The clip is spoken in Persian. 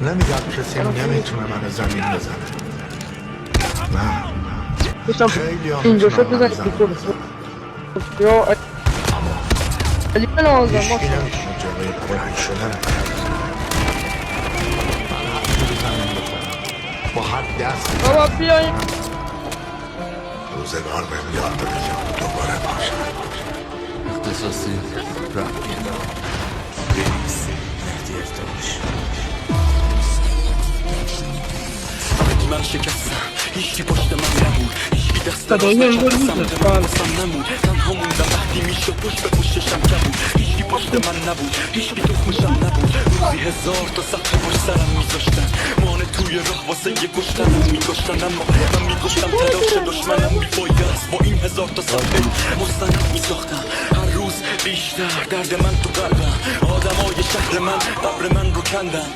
نمیگم کسی نمیتونه منو زمین بزنه. نه گفتم خیلی ها اینجا میتونن شد منو بزنید زمین تو بزنن، یا علی من آزم هیچکی ماشا نمیتونه جلوی پرهنگ شدن من هر جوری زمین بزنم، با هر دستی بابا زمین بیاین روزگار بهم یاد بده که دوباره باشم. اختصاصی رفت مهدی افتاش من شکستم، هیچی پشت من نبود، هیچی دست راست نکرد سمت من واسم نمود. تنها موندم وقتی میشد پشت به پشتشم کبود، هیچی پشت من نبود، هیچی تخمشم نبود. روزی 1000 تا سطح پشت سرم میذاشتن، مانه توی راه واسه یه کشتنم میکشتن، اما من میگفتم تلاش دشمنم بی‌فایده است. با این 1000 تا صفحه مستند میساختم، هر روز بیشتر درد من تو قلبم. آدمای شهر من قبر من رو کندن.